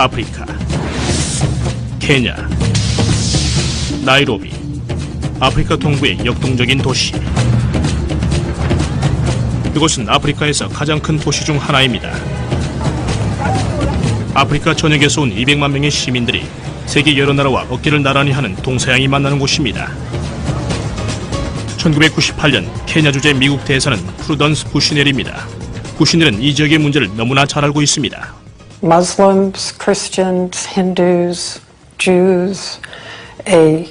아프리카, 케냐, 나이로비, 아프리카 동부의 역동적인 도시. 이곳은 아프리카에서 가장 큰 도시 중 하나입니다. 아프리카 전역에서 온 200만 명의 시민들이 세계 여러 나라와 어깨를 나란히 하는 동서양이 만나는 곳입니다. 1998년 케냐 주재 미국 대사는 프루던스 부시넬입니다. 부시넬은 이 지역의 문제를 너무나 잘 알고 있습니다. Muslims, Christians, Hindus, Jews, a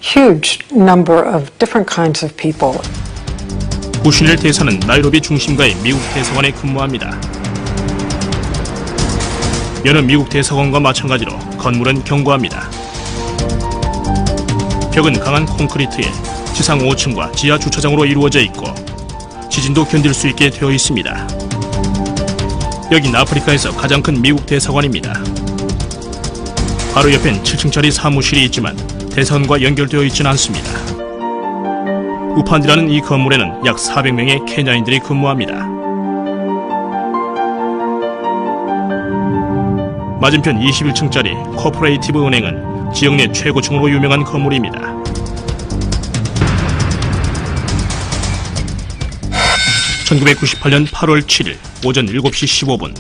huge number of different kinds of people. 부시넬 대사는 나이로비 중심가의 미국 대사관에 근무합니다. 여느 미국 대사관과 마찬가지로 건물은 견고합니다. 벽은 강한 콘크리트에 지상 5층과 지하 주차장으로 이루어져 있고 지진도 견딜 수 있게 되어 있습니다. 여긴 아프리카에서 가장 큰 미국 대사관입니다. 바로 옆엔 7층짜리 사무실이 있지만 대사관과 연결되어 있지는 않습니다. 우판디라는 이 건물에는 약 400명의 케냐인들이 근무합니다. 맞은편 21층짜리 코퍼레이티브 은행은 지역 내 최고층으로 유명한 건물입니다. (1998년 8월 7일) 오전 7시 15분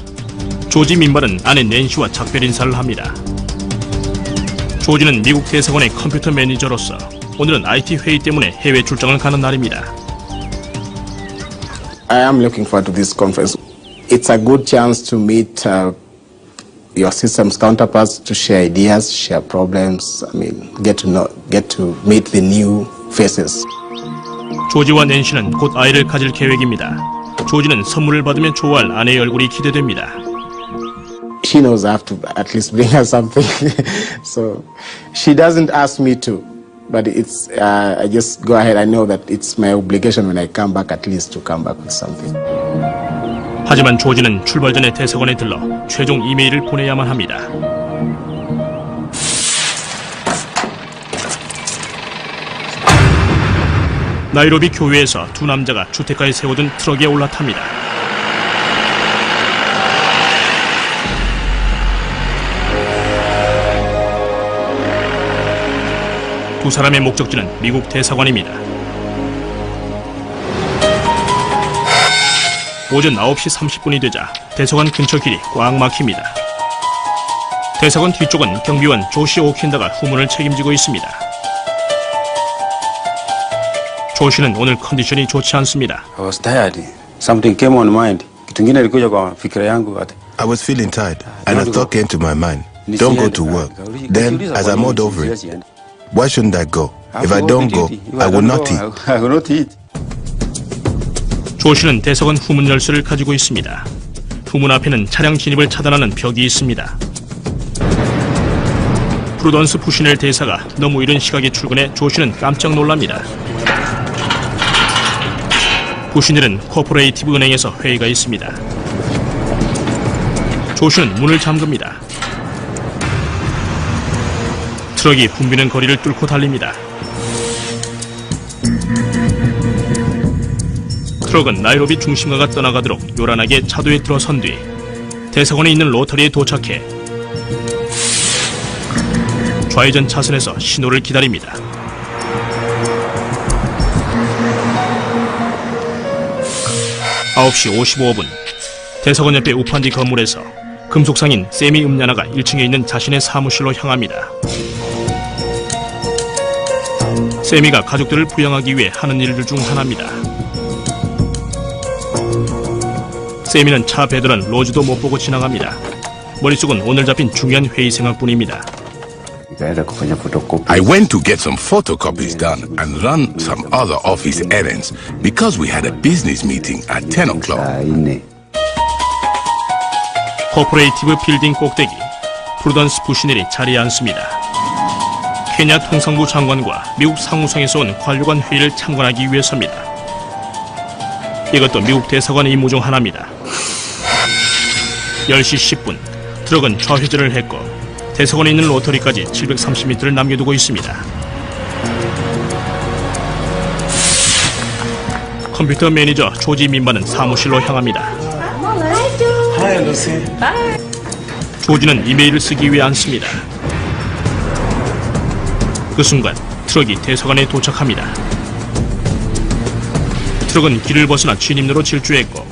조지 민발은 아내 낸시와 작별 인사를 합니다. 조지는 미국 대사관의 컴퓨터 매니저로서 오늘은 IT 회의 때문에 해외 출장을 가는 날입니다. I am looking forward to this conference. It's a good chance to meet your system's counterparts, to share ideas, share problems. I mean, get to meet the new faces. 조지와 낸시는 곧 아이를 가질 계획입니다. 조지는 선물을 받으면 좋아할 아내의 얼굴이 기대됩니다. She knows I have to at least bring her something, so she doesn't ask me to. But it's I just go ahead. I know that it's my obligation when I come back, at least to come back with something. 하지만 조지는 출발 전에 대사관에 들러 최종 이메일을 보내야만 합니다. 나이로비 교외에서 두 남자가 주택가에 세워둔 트럭에 올라탑니다. 두 사람의 목적지는 미국 대사관입니다. 오전 9시 30분이 되자 대사관 근처 길이 꽉 막힙니다. 대사관 뒤쪽은 경비원 조시 오킨다가 후문을 책임지고 있습니다. 조시는 오늘 컨디션이 좋지 않습니다. I was tired. Something came on mind. 기둥기나 ilikuja kwa fikira yangu ati. I was feeling tired and a thought came to my mind. Don't go to work. Then, as I mulled over it, why shouldn't I go? If I don't go, I will not eat. I will not eat. 조시는 대사관 후문 열쇠를 가지고 있습니다. 후문 앞에는 차량 진입을 차단하는 벽이 있습니다. 프루던스 부시넬 대사가 너무 이른 시각에 출근해 조시는 깜짝 놀랍니다. 부시넬은 코퍼레이티브 은행에서 회의가 있습니다. 조시는 문을 잠급니다. 트럭이 붐비는 거리를 뚫고 달립니다. 트럭은 나이로비 중심가가 떠나가도록 요란하게 차도에 들어선 뒤 대사관에 있는 로터리에 도착해 좌회전 차선에서 신호를 기다립니다. (9시 55분) 대사관 옆의 우판디 건물에서 금속상인 세미 음냐나가 1층에 있는 자신의 사무실로 향합니다. 세미가 가족들을 부양하기 위해 하는 일들 중 하나입니다. 세미는 차 배도는 로즈도 못 보고 지나갑니다. 머릿속은 오늘 잡힌 중요한 회의 생각뿐입니다. I went to get some photocopies done and run some other office errands because we had a business meeting at 10 o'clock. 코퍼레이티브 빌딩 꼭대기, 프루던스 부시넬이 자리에 앉습니다. 케냐 통상부 장관과 미국 상무성에서 온 관료관 회의를 참관하기 위해서입니다. 이것도 미국 대사관의 임무 중 하나입니다. 10시 10분, 트럭은 좌회전을 했고 대사관에 있는 로터리까지 730m를 남겨두고 있습니다. 컴퓨터 매니저 조지 민바는 사무실로 향합니다. Hi, Lucy. Bye. 조지는 이메일을 쓰기 위해 앉습니다. 그 순간 트럭이 대사관에 도착합니다. 트럭은 길을 벗어나 진입로로 질주했고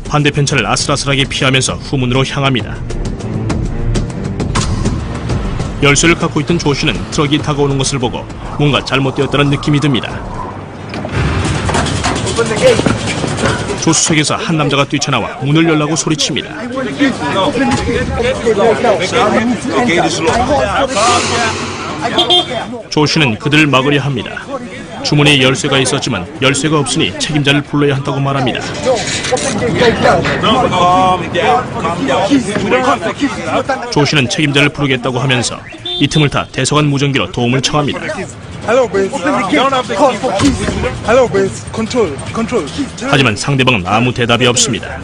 반대편 차를 아슬아슬하게 피하면서 후문으로 향합니다. 열쇠를 갖고 있던 조 씨는 트럭이 다가오는 것을 보고 뭔가 잘못되었다는 느낌이 듭니다. 조수석에서 한 남자가 뛰쳐나와 문을 열라고 소리칩니다. 조 씨는 그들을 막으려 합니다. 주머니에 열쇠가 있었지만 열쇠가 없으니 책임자를 불러야 한다고 말합니다. 조 씨는 책임자를 부르겠다고 하면서 이 틈을 타 대사관 무전기로 도움을 청합니다. 하지만 상대방은 아무 대답이 없습니다.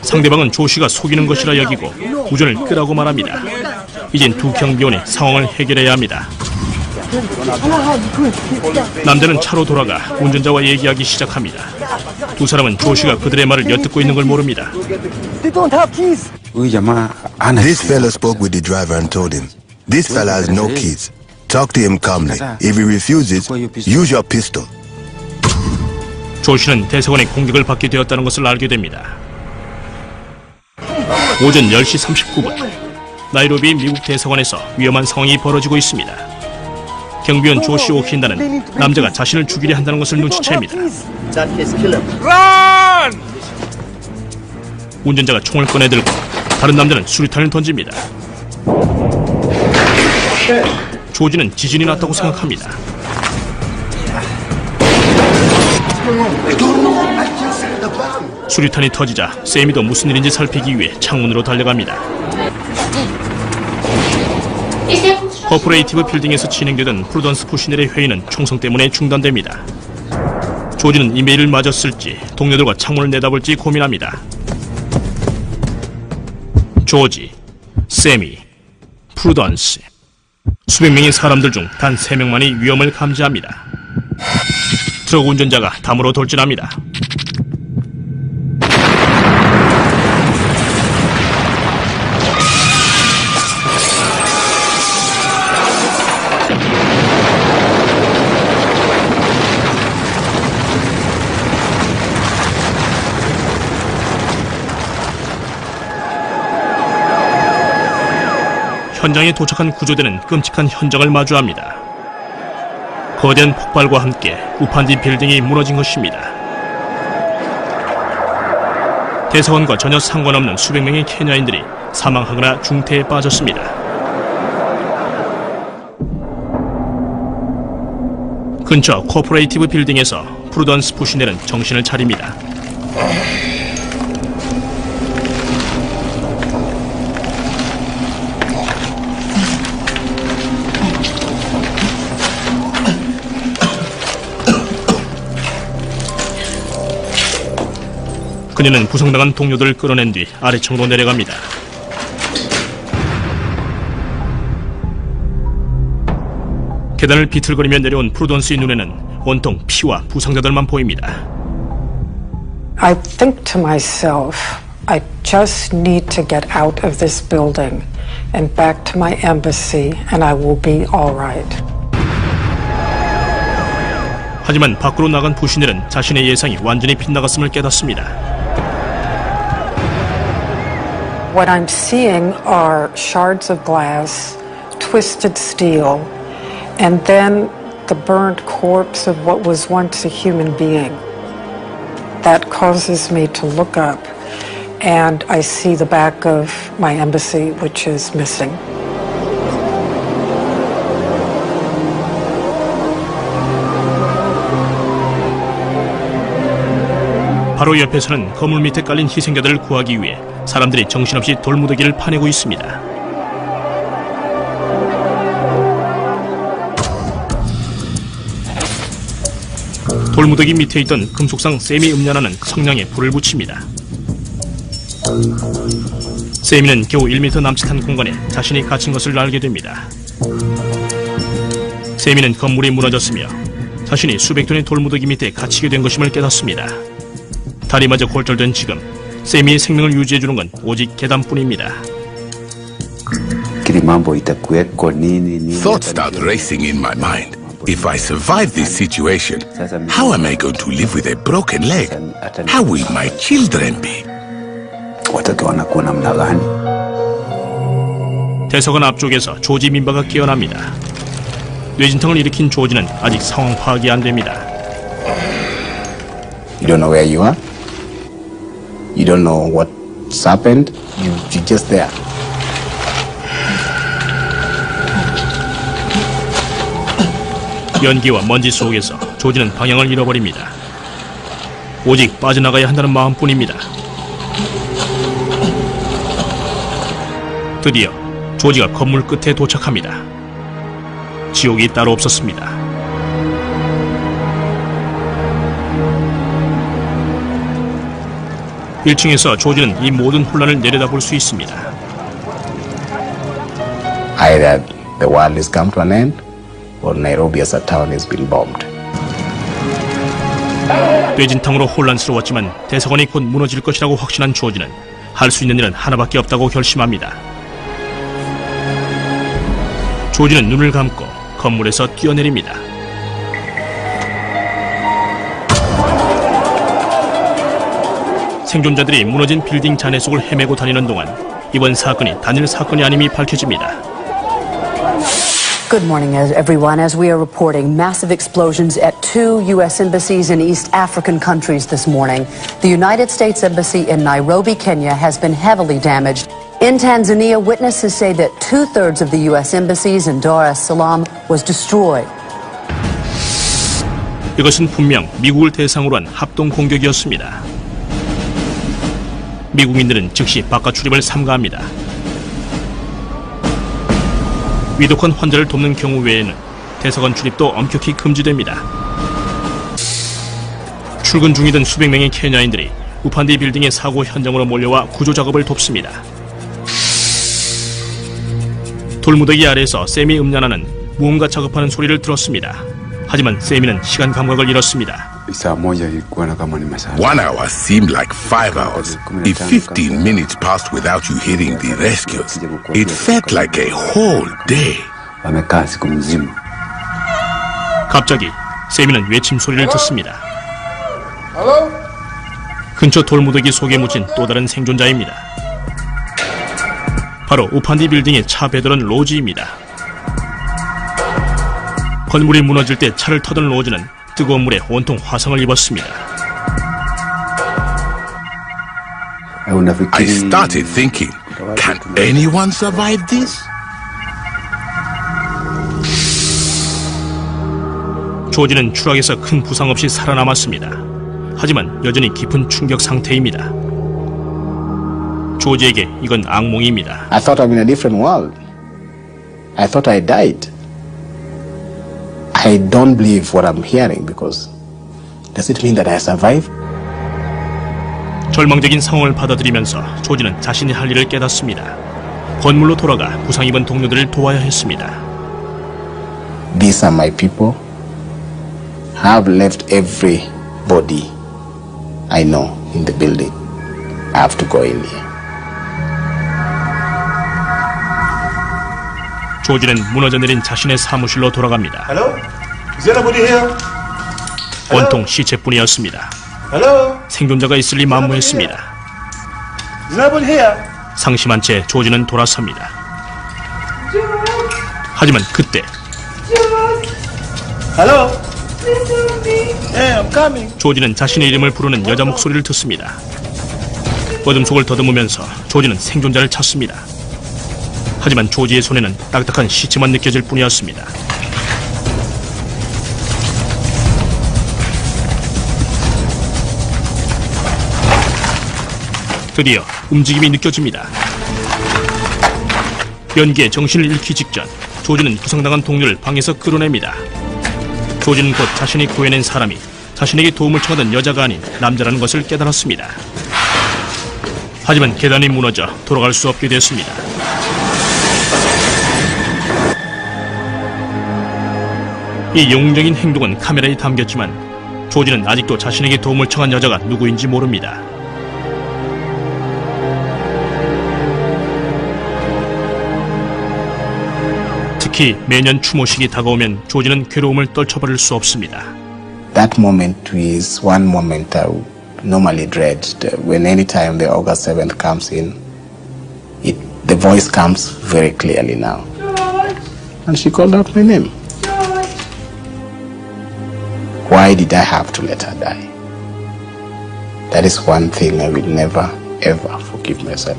상대방은 조 씨가 속이는 것이라 여기고 무전을 끄라고 말합니다. 이젠 두 경비원이 상황을 해결해야 합니다. 남자는 차로 돌아가 운전자와 얘기하기 시작합니다. 두 사람은 조 씨가 그들의 말을 엿듣고 있는 걸 모릅니다. This fella spoke with the driver and told him, this fella has no keys. Talk to him calmly. If he refuses, use your pistol. 조 씨는 대사관의 공격을 받게 되었다는 것을 알게 됩니다. 오전 10시 39분 나이로비 미국 대사관에서 위험한 상황이 벌어지고 있습니다. 경비원 조시 오킨다는 남자가 자신을 죽이려 한다는 것을 눈치챕니다. 운전자가 총을 꺼내들고 다른 남자는 수류탄을 던집니다. 조지는 지진이 났다고 생각합니다. 수류탄이 터지자 세미도 무슨 일인지 살피기 위해 창문으로 달려갑니다. 코퍼레이티브 빌딩에서 진행되던 프루던스 푸시넬의 회의는 총성 때문에 중단됩니다. 조지는 이메일을 맞았을지 동료들과 창문을 내다볼지 고민합니다. 조지, 세미, 프루던스 수백 명의 사람들 중 단 3명만이 위험을 감지합니다. 트럭 운전자가 담으로 돌진합니다. 현장에 도착한 구조대는 끔찍한 현장을 마주합니다. 거대한 폭발과 함께 우판디 빌딩이 무너진 것입니다. 대사관과 전혀 상관없는 수백 명의 케냐인들이 사망하거나 중태에 빠졌습니다. 근처 코퍼레이티브 빌딩에서 프루던스 푸시넬은 정신을 차립니다. 그녀는 부상당한 동료들을 끌어낸 뒤 아래층으로 내려갑니다. 계단을 비틀거리며 내려온 프루던스의 눈에는 온통 피와 부상자들만 보입니다. I think to myself, I just need to get out of this building and back to my embassy and I will be all right. 하지만 밖으로 나간 푸시넬은 자신의 예상이 완전히 빗나갔음을 깨닫습니다. What I'm seeing are shards of glass, twisted steel, and then the burnt corpse of what was once a human being. That causes me to look up, and I see the back of my embassy, which is missing. 바로 옆에서는 건물 밑에 깔린 희생자들을 구하기 위해 사람들이 정신없이 돌무더기를 파내고 있습니다. 돌무더기 밑에 있던 금속상 세미 음료라는 성냥에 불을 붙입니다. 세미는 겨우 1m 남짓한 공간에 자신이 갇힌 것을 알게 됩니다. 세미는 건물이 무너졌으며 자신이 수백 톤의 돌무더기 밑에 갇히게 된 것임을 깨닫습니다. 다리마저 골절된 지금 세미의 생명을 유지해주는 건 오직 계단뿐입니다. Thoughts start racing in my mind. If I survive this situation, how am I going to live with a broken leg? How will my children be? 대서관 앞쪽에서 조지 민바가 깨어납니다. 뇌진탕을 일으킨 조지는 아직 상황 파악이 안 됩니다. You don't know where you are. You don't know what's happened. You're just there. 연기와 먼지 속에서 조지는 방향을 잃어버립니다. 오직 빠져나가야 한다는 마음뿐입니다. 드디어 조지가 건물 끝에 도착합니다. 지옥이 따로 없었습니다. (1층에서) 조지는 이 모든 혼란을 내려다볼 수 있습니다. Either the world has come to an end, or Nairobi as a town has been bombed. 뇌진탕으로 혼란스러웠지만 대사관이 곧 무너질 것이라고 확신한 조지는 할 수 있는 일은 하나밖에 없다고 결심합니다. 조지는 눈을 감고 건물에서 뛰어내립니다. 생존자들이 무너진 빌딩 잔해 속을 헤매고 다니는 동안 이번 사건이 단일 사건이 아님이 밝혀집니다. Good morning, everyone. As we are reporting, massive explosions at 2 U.S. embassies in East African countries this morning. The United States Embassy in Nairobi, Kenya, has been heavily damaged. In Tanzania, witnesses say that 2/3 of the U.S. embassies in Dar es Salaam was destroyed. 이것은 분명 미국을 대상으로 한 합동 공격이었습니다. 미국인들은 즉시 바깥 출입을 삼가합니다. 위독한 환자를 돕는 경우 외에는 대사관 출입도 엄격히 금지됩니다. 출근 중이던 수백 명의 케냐인들이 우판디 빌딩의 사고 현장으로 몰려와 구조 작업을 돕습니다. 돌무더기 아래에서 샘이 음란하는 무언가 작업하는 소리를 들었습니다. 하지만 샘이는 시간 감각을 잃었습니다. 1 hour seemed like 5 hours. If 15 minutes passed without you hearing the rescues, it felt like a whole day. 갑자기 샘이는 외침 소리를 듣습니다. 근처 돌무더기 속에 묻힌 또 다른 생존자입니다. 바로 우판디 빌딩의 차 배달원 로지입니다. 건물이 무너질 때 차를 터던 로지는 뜨거운 물에 온통 화상을 입었습니다. I started thinking, can anyone survive this? 조지는 추락에서 큰 부상 없이 살아남았습니다. 하지만 여전히 깊은 충격 상태입니다. 조지에게 이건 악몽입니다. I thought I'm in a different world. I thought I died. I don't believe what I'm hearing because does it mean that I survived? 절망적인 상황을 받아들이면서 조지는 자신이 할 일을 깨닫습니다. 건물로 돌아가 부상 입은 동료들을 도와야 했습니다. These are my people. I have left everybody I know in the building. I have to go in here. 조지는 무너져 내린 자신의 사무실로 돌아갑니다. Hello? Is anybody here? 온통 시체뿐이었습니다. Hello? 생존자가 있을 리 만무했습니다. Is anybody here? 상심한 채 조지는 돌아섭니다. 하지만 그때 Hello? Yeah, I'm coming. 조지는 자신의 이름을 부르는 여자 목소리를 듣습니다. 어둠 속을 더듬으면서 조지는 생존자를 찾습니다. 하지만 조지의 손에는 딱딱한 시체만 느껴질 뿐이었습니다. 드디어 움직임이 느껴집니다. 연기에 정신을 잃기 직전 조지는 부상당한 동료를 방에서 끌어냅니다. 조지는 곧 자신이 구해낸 사람이 자신에게 도움을 청하던 여자가 아닌 남자라는 것을 깨달았습니다. 하지만 계단이 무너져 돌아갈 수 없게 됐습니다. 이 영웅적인 행동은 카메라에 담겼지만 조지는 아직도 자신에게 도움을 청한 여자가 누구인지 모릅니다. 특히 매년 추모식이 다가오면 조지는 괴로움을 떨쳐버릴 수 없습니다. That moment is one moment I would normally dread. When any time the August 7th comes in, the voice comes very clearly now. And she called out my name. Why did I have to let her die? That is one thing I will never, ever forgive myself.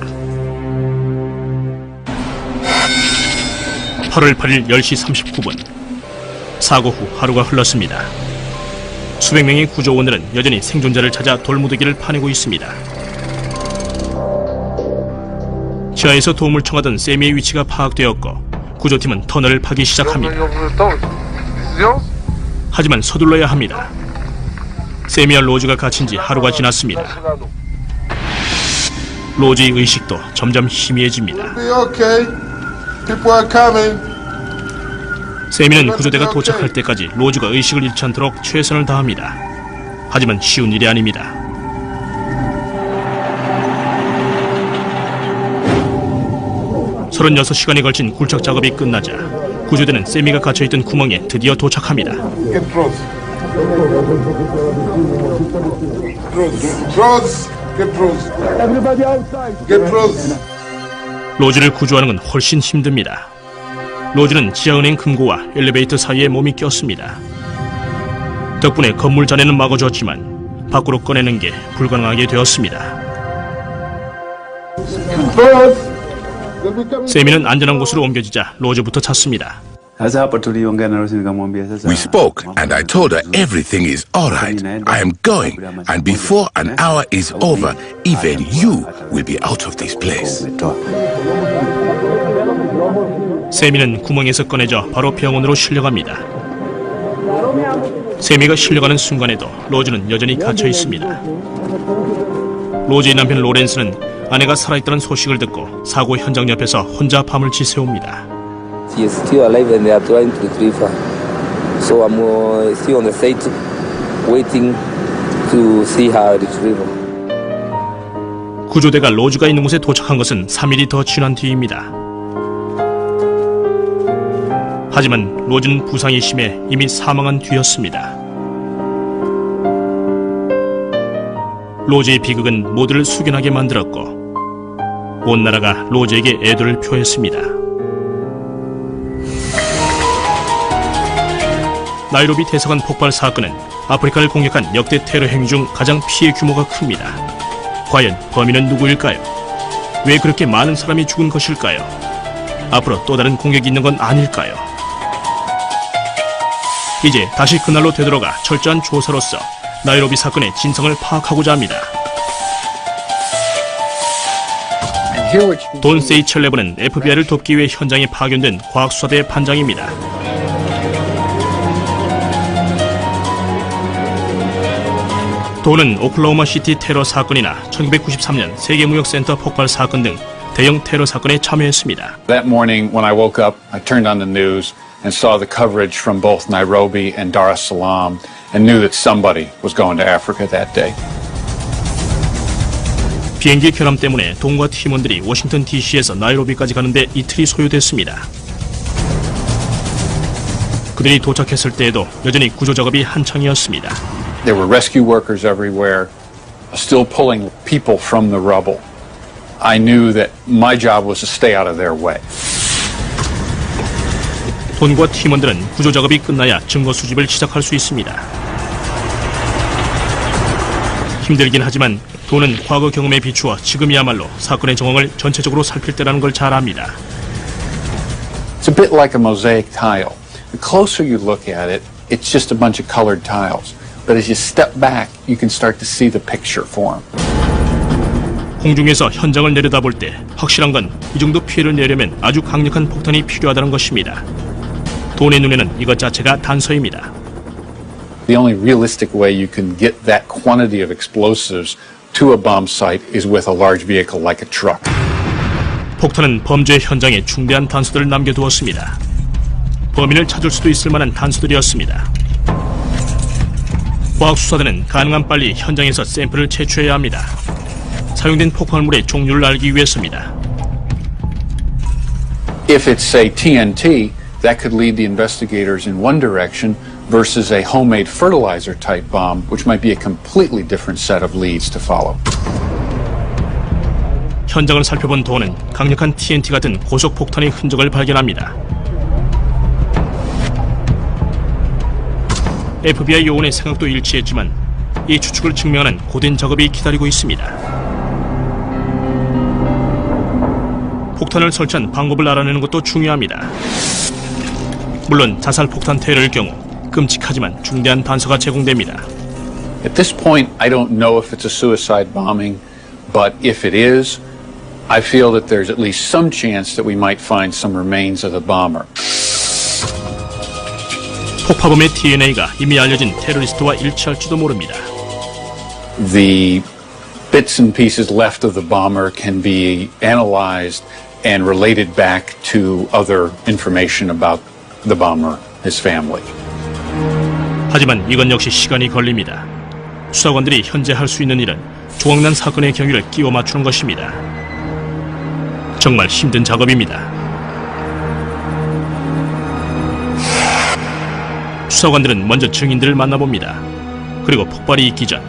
8월 8일 10시 39분. 사고 후 하루가 흘렀습니다. 수백 명의 구조원들은 여전히 생존자를 찾아 돌무더기를 파내고 있습니다. 지하에서 도움을 청하던 세미의 위치가 파악되었고 구조팀은 터널을 파기 시작합니다. 하지만 서둘러야 합니다. 세미와 로즈가 갇힌 지 하루가 지났습니다. 로즈의 의식도 점점 희미해집니다. 세미는 구조대가 도착할 때까지 로즈가 의식을 잃지 않도록 최선을 다합니다. 하지만 쉬운 일이 아닙니다. (36) 시간에 걸친 굴착 작업이 끝나자 구조대는 세미가 갇혀있던 구멍에 드디어 도착합니다. 로즈를 구조하는 건 훨씬 힘듭니다. 로즈는 지하은행 금고와 엘리베이터 사이에 몸이 꼈습니다. 덕분에 건물 잔해는 막아주었지만 밖으로 꺼내는 게 불가능하게 되었습니다. 세미는 안전한 곳으로 옮겨지자 로즈부터 찾습니다. We spoke and I told her everything is alright. I am going and before an hour is over, even you will be out of this place. 세미는 구멍에서 꺼내져 바로 병원으로 실려갑니다. 세미가 실려가는 순간에도 로즈는 여전히 갇혀 있습니다. 로즈의 남편 로렌스는 아내가 살아있다는 소식을 듣고 사고 현장 옆에서 혼자 밤을 지새웁니다. She is still alive and they are trying to retrieve her. So I'm still on the site waiting to see her retrieval. 구조대가 로즈가 있는 곳에 도착한 것은 3일이 더 지난 뒤입니다. 하지만 로즈는 부상이 심해 이미 사망한 뒤였습니다. 로즈의 비극은 모두를 숙연하게 만들었고 온 나라가 로즈에게 애도를 표했습니다. 나이로비 대사관 폭발 사건은 아프리카를 공격한 역대 테러 행위 중 가장 피해 규모가 큽니다. 과연 범인은 누구일까요? 왜 그렇게 많은 사람이 죽은 것일까요? 앞으로 또 다른 공격이 있는 건 아닐까요? 이제 다시 그날로 되돌아가 철저한 조사로서 나이로비 사건의 진상을 파악하고자 합니다. 돈 세이철레브는 FBI를 돕기 위해 현장에 파견된 과학수사대 반장입니다. 돈은 오클라호마 시티 테러 사건이나 1993년 세계무역센터 폭발 사건 등 대형 테러 사건에 참여했습니다. That morning when I woke up, I turned on the news and saw the coverage from both Nairobi and Dar es Salaam and knew that somebody was going to Africa that day. 비행기 결함 때문에 돈과 팀원들이 워싱턴 DC에서 나이로비까지 가는데 이틀이 소요됐습니다. 그들이 도착했을 때에도 여전히 구조 작업이 한창이었습니다. There were rescue workers everywhere, still pulling people from the rubble. I knew that my job was to stay out of their way. 돈과 팀원들은 구조 작업이 끝나야 증거 수집을 시작할 수 있습니다. 힘들긴 하지만 돈은 과거 경험에 비추어 지금이야말로 사건의 정황을 전체적으로 살필 때라는 걸 잘 압니다. It's a bit like a mosaic tile. The closer you look at it, it's just a bunch of colored tiles. But as you step back, you can start to see the picture form. 공중에서 현장을 내려다볼 때 확실한 건 이 정도 피해를 내려면 아주 강력한 폭탄이 필요하다는 것입니다. 돈의 눈에는 이것 자체가 단서입니다. The only realistic way you can get that quantity of explosives to a bomb site is with a large vehicle like a truck. 폭탄은 범죄 현장에 중대한 단서들을 남겨두었습니다. 범인을 찾을 수도 있을 만한 단서들이었습니다. 과학수사대는 가능한 빨리 현장에서 샘플을 채취해야 합니다. 사용된 폭발물의 종류를 알기 위해서입니다. If it's, say, TNT, that could lead the investigators in one direction versus a homemade fertilizer type bomb, which might be a completely different set of leads to follow. 현장을 살펴본 돈은 강력한 TNT 같은 고속 폭탄의 흔적을 발견합니다. FBI 요원의 생각도 일치했지만 이 추측을 증명하는 고된 작업이 기다리고 있습니다. 폭탄을 설치한 방법을 알아내는 것도 중요합니다. 물론 자살 폭탄 테러일 경우 끔찍하지만 중대한 단서가 제공됩니다. At this point, I don't know if it's a suicide bombing, but if it is, I feel that there's at least some chance that we might find some remains of the bomber. 폭파범의 DNA가 이미 알려진 테러리스트와 일치할지도 모릅니다. The bits and pieces left of the bomber can be analyzed and related back to other information about the bomber, his family. 하지만 이건 역시 시간이 걸립니다. 수사관들이 현재 할 수 있는 일은 조각난 사건의 경위를 끼워 맞추는 것입니다. 정말 힘든 작업입니다. 수사관들은 먼저 증인들을 만나봅니다. 그리고 폭발이 있기 전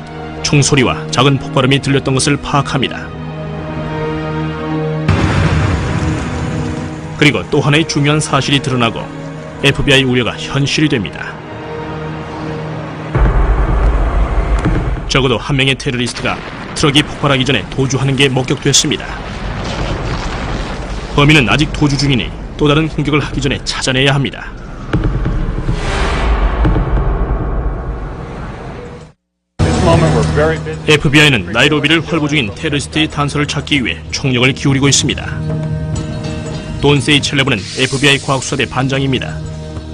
총소리와 작은 폭발음이 들렸던 것을 파악합니다. 그리고 또 하나의 중요한 사실이 드러나고 FBI 우려가 현실이 됩니다. 적어도 한 명의 테러리스트가 트럭이 폭발하기 전에 도주하는 게 목격됐습니다. 범인은 아직 도주 중이니 또 다른 공격을 하기 전에 찾아내야 합니다. FBI는 나이로비를 활보 중인 테러리스트의 단서를 찾기 위해 총력을 기울이고 있습니다. 돈 세이첼레브는 FBI 과학수사대 반장입니다.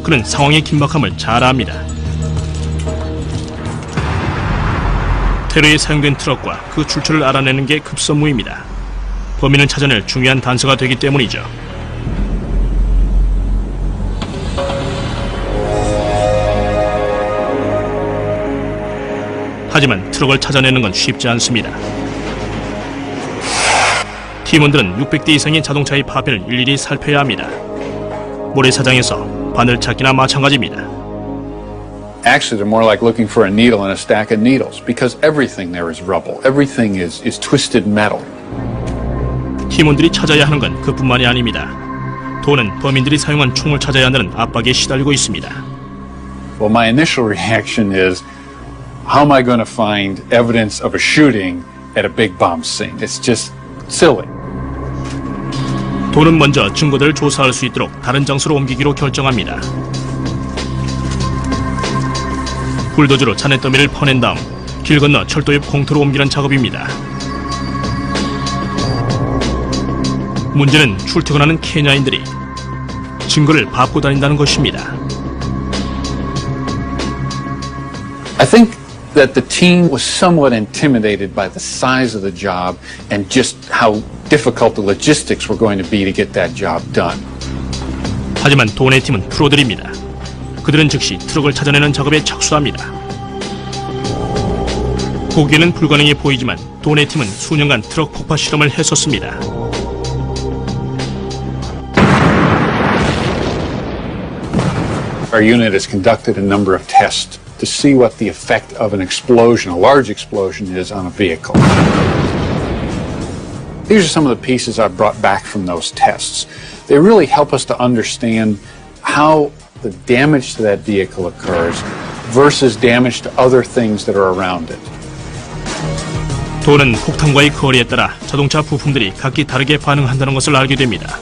그는 상황의 긴박함을 잘 압니다. 테러에 사용된 트럭과 그 출처를 알아내는 게 급선무입니다. 범인을 찾아낼 중요한 단서가 되기 때문이죠. 하지만 트럭을 찾아내는 건 쉽지 않습니다. 팀원들은 600대 이상의 자동차의 파편을 일일이 살펴야 합니다. 모래사장에서 바늘찾기나 마찬가지입니다. Actually, they're more like looking for a needle in a stack of needles because everything there is rubble. Everything is twisted metal. 팀원들이 찾아야 하는 건 그뿐만이 아닙니다. 돈은 범인들이 사용한 총을 찾아야 한다는 압박에 시달리고 있습니다. Well, my initial reaction is, how am I going to find evidence of a shooting at a big bomb scene? It's just silly. 돈은 먼저 증거들을 조사할 수 있도록 다른 장소로 옮기기로 결정합니다. 불도저로 잔해더미를 퍼낸 다음 길 건너 철도 옆 공터로 옮기는 작업입니다. 문제는 출퇴근하는 케냐인들이 증거를 밟고 다닌다는 것입니다. I think that the team was somewhat intimidated by the size of the job and just how difficult the logistics were going to be to get that job done. 하지만 돈의 팀은 프로들입니다. 그들은 즉시 트럭을 찾아내는 작업에 착수합니다. 보기에는 불가능해 보이지만 돈의 팀은 수년간 트럭 폭파 실험을 했었습니다. Our unit has conducted a number of tests to see what the effect of an explosion, a large explosion, is on a vehicle. These are some of the pieces I've brought back from those tests. They really help us to understand how the damage to that vehicle occurs versus damage to other things that are around it. 돈은 폭탄과의 거리에 따라 자동차 부품들이 각기 다르게 반응한다는 것을 알게 됩니다.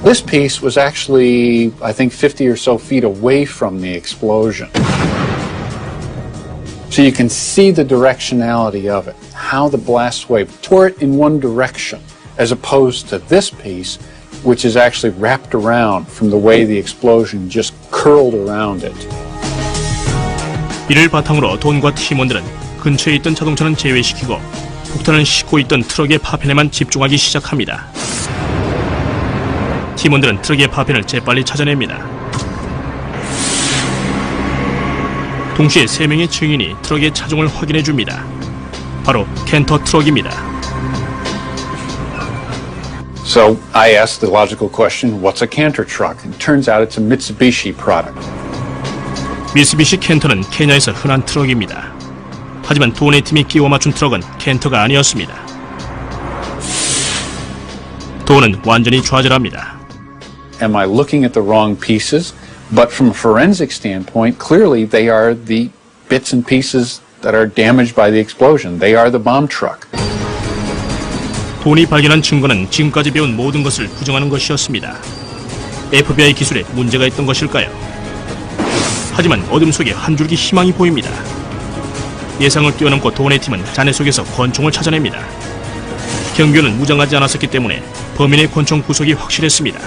This piece was actually, I think, 50 or so feet away from the explosion. So you can see the directionality of it, how the blast wave tore it in one direction, as opposed to this piece, which is actually wrapped around from the way the explosion just curled around it. 이를 바탕으로 돈과 팀원들은 근처에 있던 자동차는 제외시키고 폭탄을 싣고 있던 트럭의 파편에만 집중하기 시작합니다. 팀원들은 트럭의 파편을 재빨리 찾아냅니다. 동시에 3명의 증인이 트럭의 차종을 확인해줍니다. 바로 켄터 트럭입니다. So I asked the logical question, what's a Canter truck? And it turns out it's a Mitsubishi product. 미쓰비시 캔터는 케냐에서 흔한 트럭입니다. 하지만 도네 팀이 끼워 맞춘 트럭은 캔터가 아니었습니다. 도는 완전히 좌절합니다. Am I looking at the wrong pieces? But from a forensic standpoint, clearly they are the bits and pieces that are damaged by the explosion. They are the bomb truck. 돈이 발견한 증거는 지금까지 배운 모든 것을 부정하는 것이었습니다. FBI 기술에 문제가 있던 것일까요? 하지만 어둠 속에 한 줄기 희망이 보입니다. 예상을 뛰어넘고 돈의 팀은 잔해 속에서 권총을 찾아냅니다. 경비원은 무장하지 않았었기 때문에 범인의 권총 구속이 확실했습니다.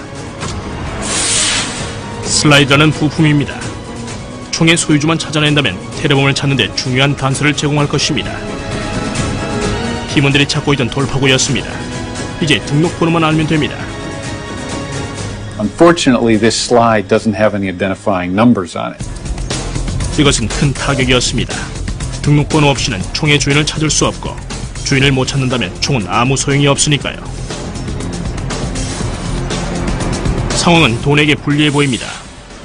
슬라이드라는 부품입니다. 총의 소유주만 찾아낸다면 테러범을 찾는 데 중요한 단서를 제공할 것입니다. 팀원들이 찾고 있던 돌파구였습니다. 이제 등록번호만 알면 됩니다. Unfortunately, this slide doesn't have any identifying numbers on it. 이것은 큰 타격이었습니다. 등록번호 없이는 총의 주인을 찾을 수 없고 주인을 못 찾는다면 총은 아무 소용이 없으니까요. 상황은 돈에게 불리해 보입니다.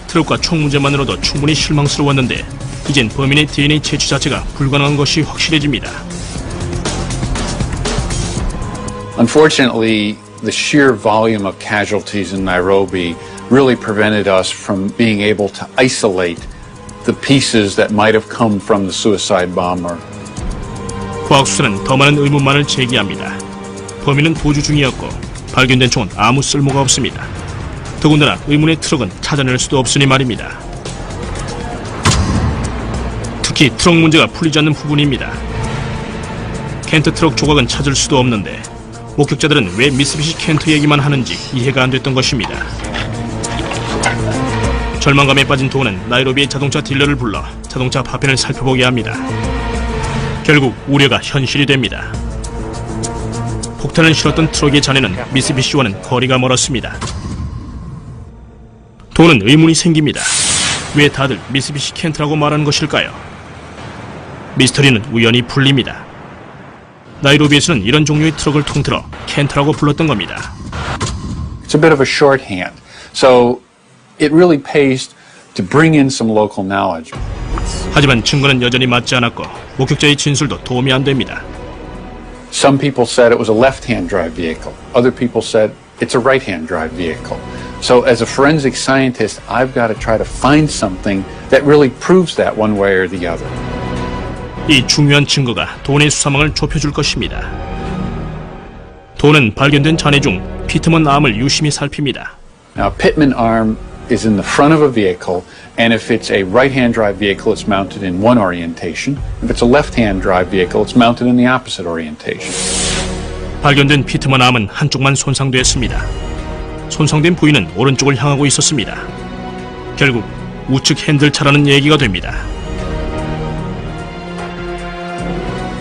트럭과 총 문제만으로도 충분히 실망스러웠는데 이젠 범인의 DNA 채취 자체가 불가능한 것이 확실해집니다. Unfortunately, the sheer volume of casualties in Nairobi really prevented us from being able to isolate the pieces that might have come from the suicide bomber. 과학수사는 더 많은 의문만을 제기합니다. 범인은 도주 중이었고 발견된 총은 아무 쓸모가 없습니다. 더군다나 의문의 트럭은 찾아낼 수도 없으니 말입니다. 특히 트럭 문제가 풀리지 않는 부분입니다. 켄터 트럭 조각은 찾을 수도 없는데 목격자들은 왜 미쓰비시 켄터 얘기만 하는지 이해가 안 됐던 것입니다. 절망감에 빠진 도는 나이로비의 자동차 딜러를 불러 자동차 파편을 살펴보게 합니다. 결국 우려가 현실이 됩니다. 폭탄을 실었던 트럭의 잔해는 미쓰비시와는 거리가 멀었습니다. 도는 의문이 생깁니다. 왜 다들 미쓰비시 켄터라고 말하는 것일까요? 미스터리는 우연히 풀립니다. 나이로비에서는 이런 종류의 트럭을 통틀어 켄터라고 불렀던 겁니다. It's a bit of a shorthand. So it really pays to bring in some local knowledge. 하지만 증거는 여전히 맞지 않았고 목격자의 진술도 도움이 안 됩니다. Some people said it was a left-hand drive vehicle. Other people said it's a right-hand drive vehicle. So as a forensic scientist, I've got to try to find something that really proves that one way or the other. 이 중요한 증거가 돈의 수사망을 좁혀줄 것입니다. 돈은 발견된 잔해 중 피트먼 암을 유심히 살핍니다. Now, Pittman arm is in the front of a vehicle, and if it's a right-hand drive vehicle, it's mounted in one orientation. If it's a left-hand drive vehicle, it's mounted in the opposite orientation. 발견된 피트먼 암은 한쪽만 손상됐습니다. 손상된 부위는 오른쪽을 향하고 있었습니다. 결국 우측 핸들차라는 얘기가 됩니다.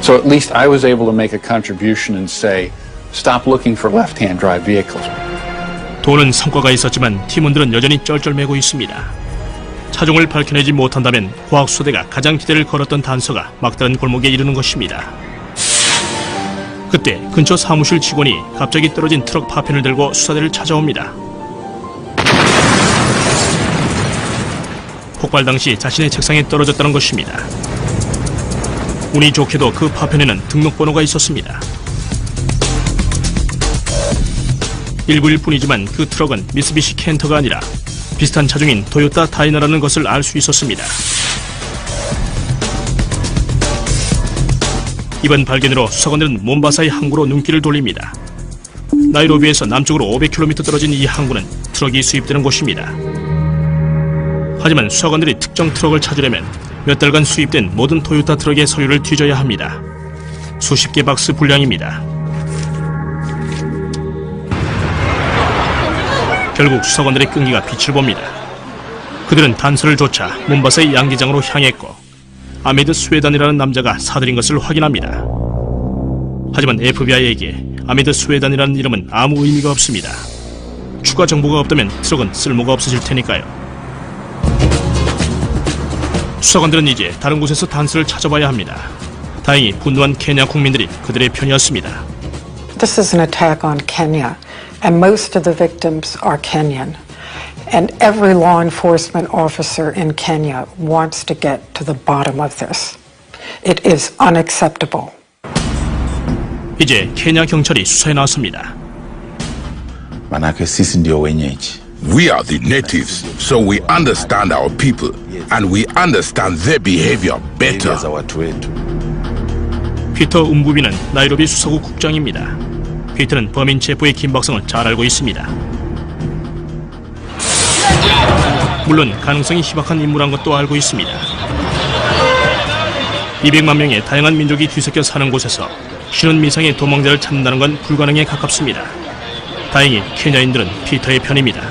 So at least I was able to make a contribution and say, stop looking for left-hand drive vehicles. 돈은 성과가 있었지만 팀원들은 여전히 쩔쩔매고 있습니다. 차종을 밝혀내지 못한다면 과학수사대가 가장 기대를 걸었던 단서가 막다른 골목에 이르는 것입니다. 그때 근처 사무실 직원이 갑자기 떨어진 트럭 파편을 들고 수사대를 찾아옵니다. 폭발 당시 자신의 책상에 떨어졌다는 것입니다. 운이 좋게도 그 파편에는 등록번호가 있었습니다. 1구일 뿐이지만 그 트럭은 미쓰비시 켄터가 아니라 비슷한 차종인 토요타 다이너라는 것을 알 수 있었습니다. 이번 발견으로 수사관들은 몬바사의 항구로 눈길을 돌립니다. 나이로비에서 남쪽으로 500km 떨어진 이 항구는 트럭이 수입되는 곳입니다. 하지만 수사관들이 특정 트럭을 찾으려면 몇 달간 수입된 모든 토요타 트럭의 서류를 뒤져야 합니다. 수십 개 박스 분량입니다. 결국 수사관들의 끈기가 빛을 봅니다. 그들은 단서를 쫓아 몬바사의 양기장으로 향했고 아메드 스웨단이라는 남자가 사들인 것을 확인합니다. 하지만 FBI에게 아메드 스웨단이라는 이름은 아무 의미가 없습니다. 추가 정보가 없다면 트럭은 쓸모가 없어질 테니까요. 수사관들은 이제 다른 곳에서 단서를 찾아봐야 합니다. 다행히 분노한 케냐 국민들이 그들의 편이었습니다. This is an attack on Kenya. and most of the victims are Kenyan. And every law enforcement officer in Kenya wants to get to the bottom of this. It is unacceptable. 이제 케냐 경찰이 수사에 나섰습니다. manake sisi ndio wenyeji. We are the natives, so we understand our people and we understand their behavior better. 피터 음부비는 나이로비 수사국 국장입니다. 피터는 범인 체포의 긴박성을 잘 알고 있습니다. 물론 가능성이 희박한 인물한 것도 알고 있습니다. 200만 명의 다양한 민족이 뒤섞여 사는 곳에서 쉬는 미상의 도망자를 찾는다는 건 불가능에 가깝습니다. 다행히 케냐인들은 피터의 편입니다.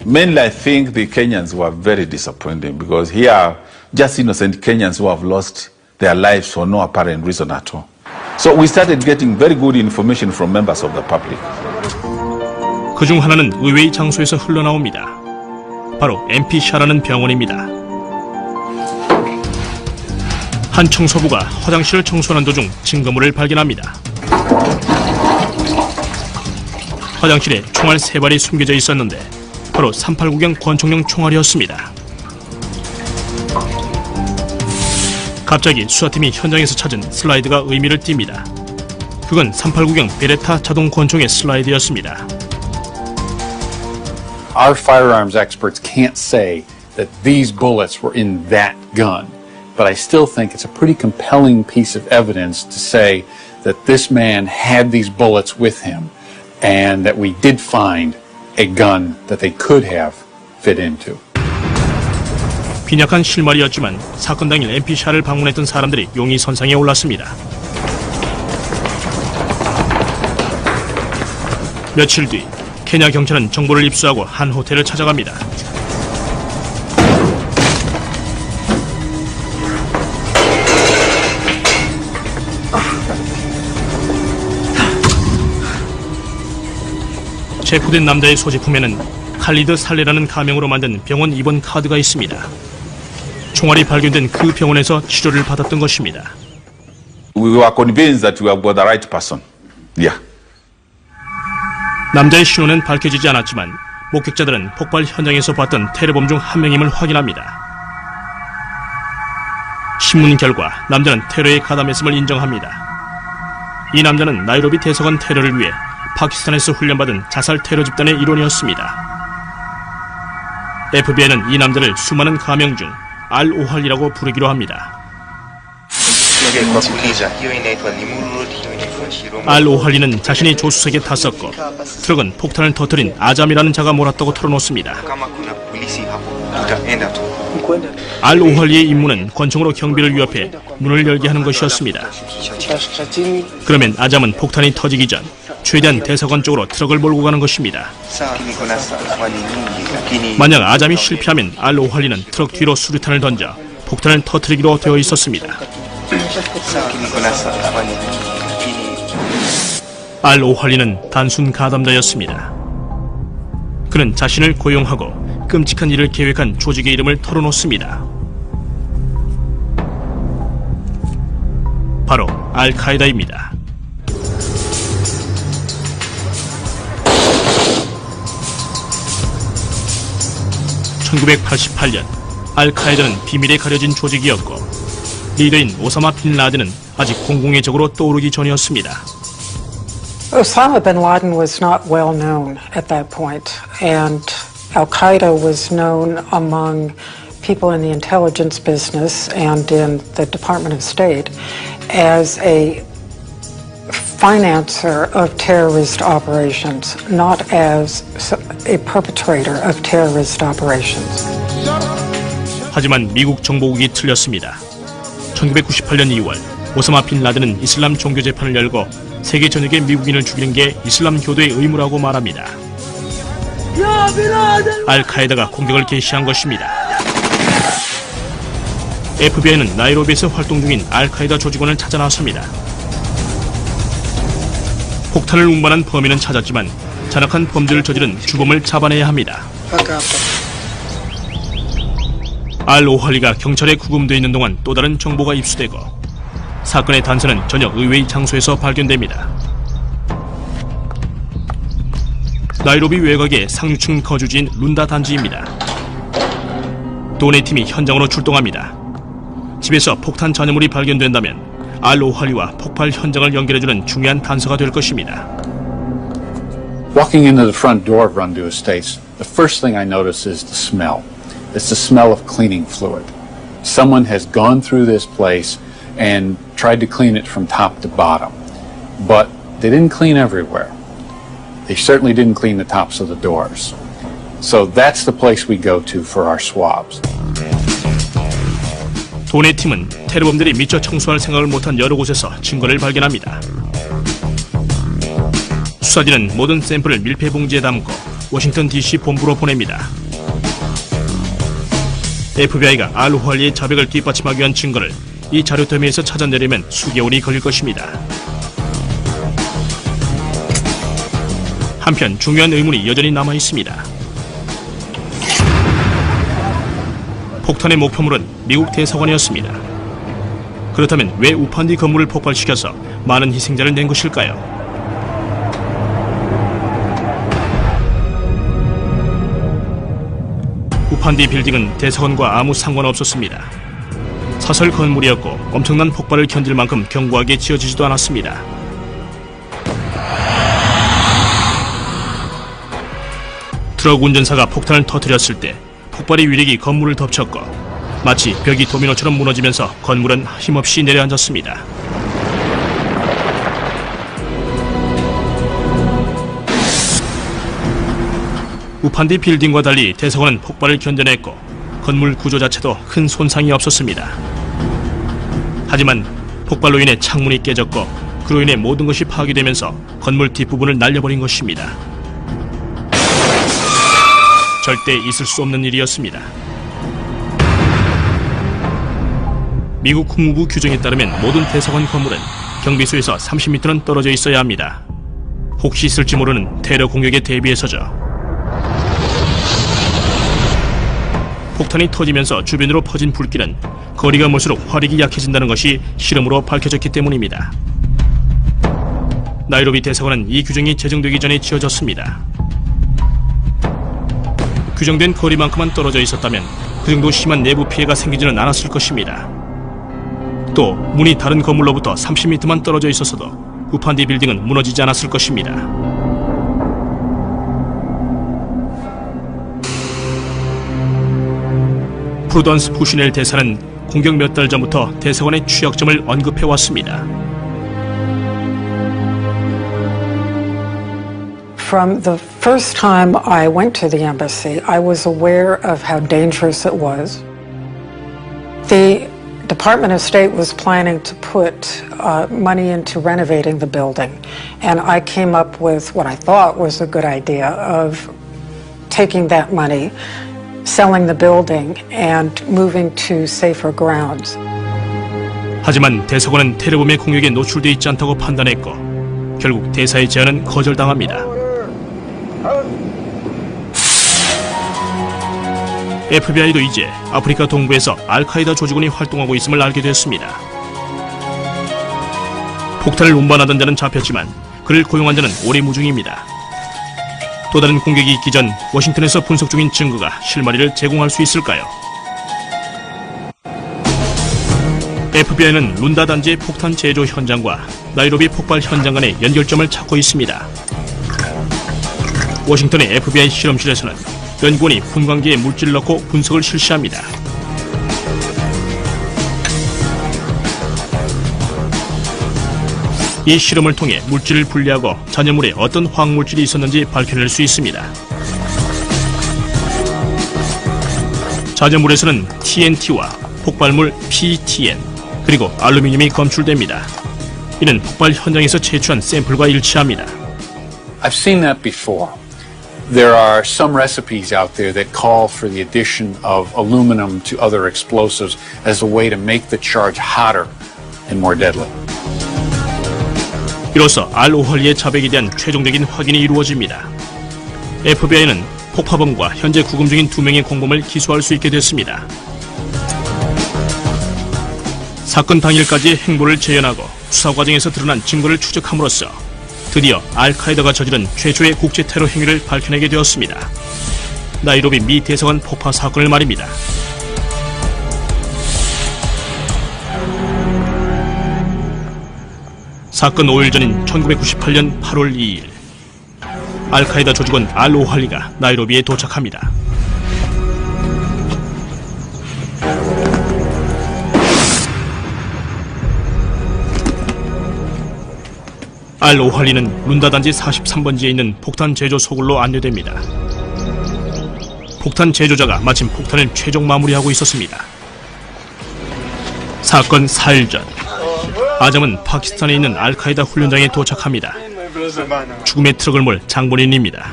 Mainly I think the Kenyans were very disappointed because here are just innocent Kenyans who have lost their lives for no apparent reason at all. So we started getting very good information from members of the public. 그중 하나는 의외의 장소에서 흘러나옵니다. 바로 MP-샤라는 병원입니다. 한 청소부가 화장실을 청소하는 도중 증거물을 발견합니다. 화장실에 총알 3발이 숨겨져 있었는데 바로 389경 권총용 총알이었습니다. 갑자기 수사팀이 현장에서 찾은 슬라이드가 의미를 띱니다. 그건 389경 베레타 자동 권총의 슬라이드였습니다. Our firearms experts can't say that these bullets were in that gun, but I still think it's a pretty compelling piece of evidence to say that this man had these bullets with him and that we did find a gun that they could have fit into. 빈약한 실마리였지만 사건 당일 MP-샤를 방문했던 사람들이 용의 선상에 올랐습니다. 며칠 뒤 케냐 경찰은 정보를 입수하고 한 호텔을 찾아갑니다. 체포된 남자의 소지품에는 칼리드 살레라는 가명으로 만든 병원 입원 카드가 있습니다. 총알이 발견된 그 병원에서 치료를 받았던 것입니다. We were convinced that we have got the right person. Yeah. 남자의 신원은 밝혀지지 않았지만 목격자들은 폭발 현장에서 봤던 테러범 중 한 명임을 확인합니다. 신문 결과 남자는 테러에 가담했음을 인정합니다. 이 남자는 나이로비 대사관 테러를 위해 파키스탄에서 훈련받은 자살 테러 집단의 일원이었습니다. FBI는 이 남자를 수많은 가명 중 알-오할리라고 부르기로 합니다. 알-오할리는 자신이 조수석에 탔었고 트럭은 폭탄을 터뜨린 아잠이라는 자가 몰았다고 털어놓습니다. 알-오할리의 임무는 권총으로 경비를 위협해 문을 열게 하는 것이었습니다. 그러면 아잠은 폭탄이 터지기 전 최대한 대사관 쪽으로 트럭을 몰고 가는 것입니다. 만약 아잠이 실패하면 알-오할리는 트럭 뒤로 수류탄을 던져 폭탄을 터뜨리기로 되어 있었습니다. 알-오할리는 단순 가담자였습니다. 그는 자신을 고용하고 끔찍한 일을 계획한 조직의 이름을 털어놓습니다. 바로 알카에다입니다. (1988년) 알카에다는 비밀에 가려진 조직이었고 리더인 오사마 빈 라덴은 아직 공공의 적으로 떠오르기 전이었습니다. Osama bin Laden was not well known at that point, and Al-Qaeda was known among people in the intelligence business and in the Department of State as a financer of terrorist operations, not as a perpetrator of terrorist operations. 하지만 미국 정보국이 틀렸습니다. 1998년 2월 오사마 빈 라덴은 이슬람 종교 재판을 열고 세계 전역의 미국인을 죽이는 게 이슬람 교도의 의무라고 말합니다. 알카에다가 공격을 개시한 것입니다. FBI는 나이로비에서 활동 중인 알카에다 조직원을 찾아 나섭니다. 폭탄을 운반한 범인은 찾았지만 잔악한 범죄를 저지른 주범을 잡아내야 합니다. 알-오할리가 경찰에 구금되어 있는 동안 또 다른 정보가 입수되고 사건의 단서는 전혀 의외의 장소에서 발견됩니다. 나이로비 외곽의 상류층 거주지인 룬다 단지입니다. 도네 팀이 현장으로 출동합니다. 집에서 폭탄 잔여물이 발견된다면 알-오할리와 폭발 현장을 연결해주는 중요한 단서가 될 것입니다. Walking into the front door of Rundu Estates, the first thing I notice is the smell. It's the smell of cleaning fluid. Someone has gone through this place and tried to clean it from top to bottom. But they didn't clean everywhere. They certainly didn't clean the tops of the doors. So that's the place we go to for our swabs. 도네 팀은 테러범들이 미처 청소할 생각을 못한 여러 곳에서 증거를 발견합니다. 수사진은 모든 샘플을 밀폐 봉지에 담고 워싱턴 DC 본부로 보냅니다. FBI가 알-오할리의 자백을 뒷받침하기 위한 증거를 이 자료 더미에서 찾아내려면 수개월이 걸릴 것입니다. 한편 중요한 의문이 여전히 남아 있습니다. 폭탄의 목표물은 미국 대사관이었습니다. 그렇다면 왜 우판디 건물을 폭발시켜서 많은 희생자를 낸 것일까요? 우판디 빌딩은 대사관과 아무 상관없었습니다. 사설 건물이었고 엄청난 폭발을 견딜 만큼 견고하게 지어지지도 않았습니다. 트럭 운전사가 폭탄을 터뜨렸을 때 폭발의 위력이 건물을 덮쳤고 마치 벽이 도미노처럼 무너지면서 건물은 힘없이 내려앉았습니다. 우판디 빌딩과 달리 대사관은 폭발을 견뎌냈고 건물 구조 자체도 큰 손상이 없었습니다. 하지만 폭발로 인해 창문이 깨졌고 그로 인해 모든 것이 파괴되면서 건물 뒷부분을 날려버린 것입니다. 절대 있을 수 없는 일이었습니다. 미국 국무부 규정에 따르면 모든 대사관 건물은 경비소에서 30m는 떨어져 있어야 합니다. 혹시 있을지 모르는 테러 공격에 대비해서죠. 폭탄이 터지면서 주변으로 퍼진 불길은 거리가 멀수록 화력이 약해진다는 것이 실험으로 밝혀졌기 때문입니다. 나이로비 대사관은 이 규정이 제정되기 전에 지어졌습니다. 규정된 거리만큼만 떨어져 있었다면 그 정도 심한 내부 피해가 생기지는 않았을 것입니다. 또 문이 다른 건물로부터 30m만 떨어져 있었어도 우판디 빌딩은 무너지지 않았을 것입니다. 프루던스 부시넬 대사는 공격 몇 달 전부터 대사관의 취약점을 언급해왔습니다. From the first time I went to the embassy, I was aware of how dangerous it was. The Department of State was planning to put money into renovating the building, and I came up with what I thought was a good idea of taking that money, selling the building, and moving to safer grounds. 하지만 대사관은 테러범의 공격에 노출돼 있지 않다고 판단했고 결국 대사의 제안은 거절당합니다. FBI도 이제 아프리카 동부에서 알카이다 조직원이 활동하고 있음을 알게 됐습니다. 폭탄을 운반하던 자는 잡혔지만 그를 고용한 자는 오리무중입니다. 또 다른 공격이 있기 전 워싱턴에서 분석 중인 증거가 실마리를 제공할 수 있을까요? FBI는 룬다 단지의 폭탄 제조 현장과 나이로비 폭발 현장 간의 연결점을 찾고 있습니다. 워싱턴의 FBI 실험실에서는 연구원이 분광기에 물질을 넣고 분석을 실시합니다. 이 실험을 통해 물질을 분리하고 잔여물에 어떤 화학물질이 있었는지 밝혀낼 수 있습니다. 잔여물에서는 TNT와 폭발물 PTN 그리고 알루미늄이 검출됩니다. 이는 폭발 현장에서 채취한 샘플과 일치합니다. I've seen that before. There are some recipes out there that call for the addition of aluminum to other explosives as a way to make the charge hotter and more deadly. 이로써 알-오할리의 자백에 대한 최종적인 확인이 이루어집니다. FBI는 폭파범과 현재 구금 중인 2명의 공범을 기소할 수 있게 됐습니다. 사건 당일까지의 행보를 재현하고 수사 과정에서 드러난 증거를 추적함으로써 드디어 알카에다가 저지른 최초의 국제 테러 행위를 밝혀내게 되었습니다. 나이로비 미 대사관 폭파 사건을 말입니다. 사건 5일 전인 1998년 8월 2일 알카에다 조직원 알-오할리가 나이로비에 도착합니다. 알-오할리는 룬다 단지 43번지에 있는 폭탄 제조 소굴로 안내됩니다. 폭탄 제조자가 마침 폭탄을 최종 마무리하고 있었습니다. 사건 4일 전 아잠은 파키스탄에 있는 알카에다 훈련장에 도착합니다. 죽음의 트럭을 몰 장본인입니다.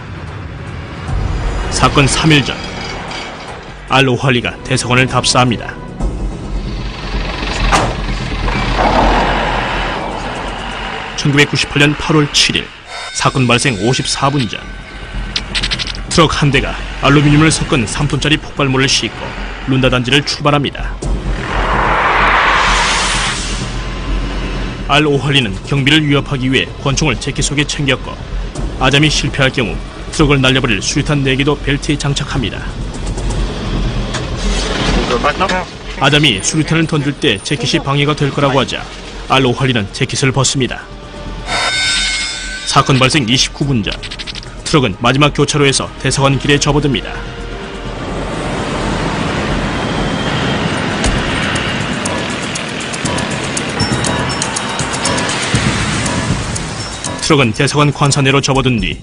사건 3일 전 알-오할리가 대사관을 답사합니다. (1998년 8월 7일) 사건 발생 54분 전 트럭 한 대가 알루미늄을 섞은 3톤짜리 폭발물을 싣고 룬다 단지를 출발합니다. 알-오할리는 경비를 위협하기 위해 권총을 재킷 속에 챙겼고 아잠이 실패할 경우 트럭을 날려버릴 수류탄 4개도 벨트에 장착합니다. 아잠이 수류탄을 던질 때 재킷이 방해가 될 거라고 하자 알-오할리는 재킷을 벗습니다. 사건 발생 29분 전 트럭은 마지막 교차로에서 대사관 길에 접어듭니다. 트럭은 대사관 관사 내로 접어든 뒤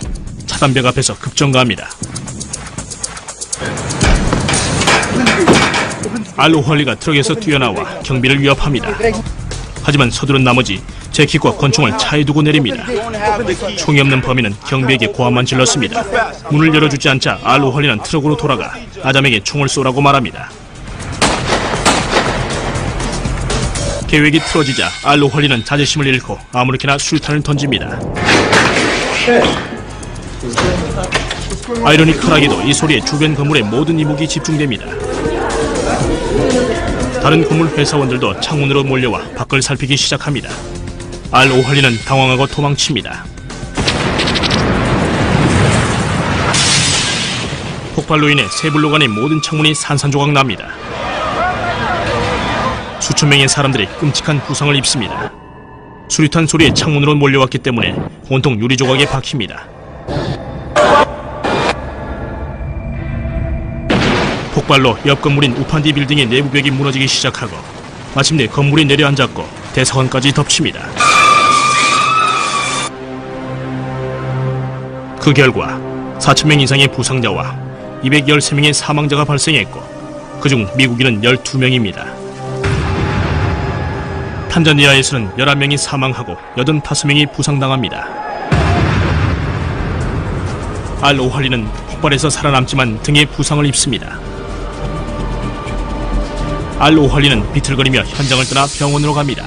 차단벽 앞에서 급정거합니다. 알-오할리가 트럭에서 뛰어나와 경비를 위협합니다. 하지만 서두른 나머지 재킷과 권총을 차에 두고 내립니다. 총이 없는 범인은 경비에게 고함만 질렀습니다. 문을 열어주지 않자 알-오할리는 트럭으로 돌아가 아잠에게 총을 쏘라고 말합니다. 계획이 틀어지자 알-오할리는 자존심을 잃고 아무렇게나 수류탄을 던집니다. 아이러니컬하게도 이 소리에 주변 건물의 모든 이목이 집중됩니다. 다른 건물 회사원들도 창문으로 몰려와 밖을 살피기 시작합니다. 알-오할리는 당황하고 도망칩니다. 폭발로 인해 세 블록 안의 모든 창문이 산산조각 납니다. 수천 명의 사람들이 끔찍한 부상을 입습니다. 수류탄 소리에 창문으로 몰려왔기 때문에 온통 유리 조각에 박힙니다. 폭발로 옆 건물인 우판디 빌딩의 내부 벽이 무너지기 시작하고 마침내 건물이 내려앉았고 대사관까지 덮칩니다. 그 결과 4,000명 이상의 부상자와 213명의 사망자가 발생했고 그중 미국인은 12명입니다. 탄자니아에서는 11명이 사망하고 85명이 부상당합니다. 알-오할리는 폭발에서 살아남지만 등에 부상을 입습니다. 알-오할리는 비틀거리며 현장을 떠나 병원으로 갑니다.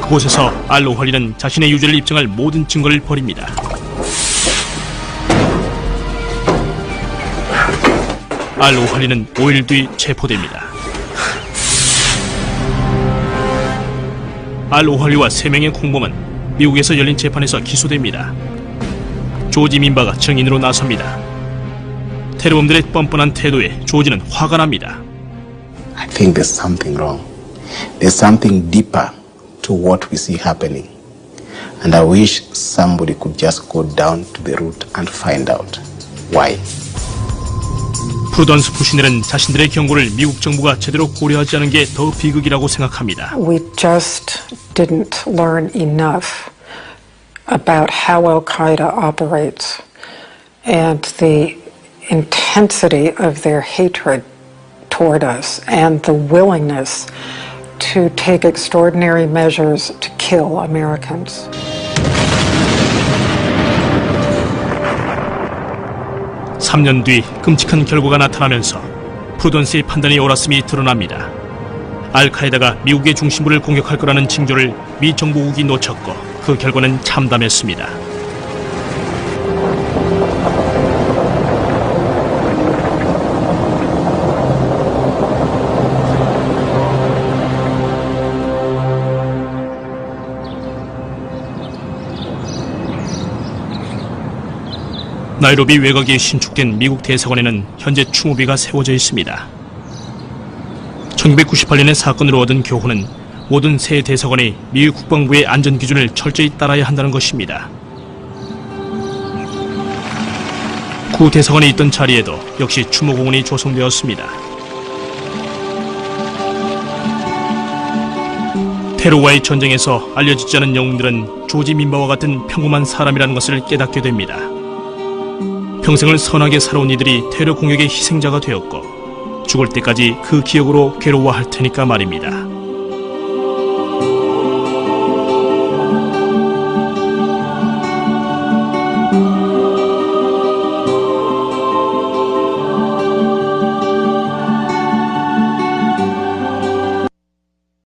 그곳에서 알-오할리는 자신의 유죄를 입증할 모든 증거를 버립니다. 알-오할리는 5일 뒤 체포됩니다. 알-오할리와 3명의 공범은 미국에서 열린 재판에서 기소됩니다. 조지 민바가 증인으로 나섭니다. 테러범들의 뻔뻔한 태도에 조지는 화가 납니다. I think there's something wrong. There's something deeper to what we see happening. And I wish somebody could just go down to the root and find out why. 프루던스 푸시넬은 자신들의 경고를 미국 정부가 제대로 고려하지 않은 게 더 비극이라고 생각합니다. We just didn't learn enough about how Al-Qaeda operates and the intensity of their hatred toward us and the willingness to take extraordinary measures to kill Americans. (3년) 뒤 끔찍한 결과가 나타나면서 프루던스의 판단이 옳았음이 드러납니다. 알카에다가 미국의 중심부를 공격할 거라는 징조를 미 정보국이 놓쳤고 그 결과는 참담했습니다. 나이로비 외곽에 신축된 미국 대사관에는 현재 추모비가 세워져 있습니다. 1998년에 사건으로 얻은 교훈은 모든 새 대사관이 미국 국방부의 안전 기준을 철저히 따라야 한다는 것입니다. 구 대사관이 있던 자리에도 역시 추모공원이 조성되었습니다. 테러와의 전쟁에서 알려지지 않은 영웅들은 조지 민바와 같은 평범한 사람이라는 것을 깨닫게 됩니다. 평생을 선하게 살아온 이들이 테러 공격의 희생자가 되었고 죽을 때까지 그 기억으로 괴로워할 테니까 말입니다.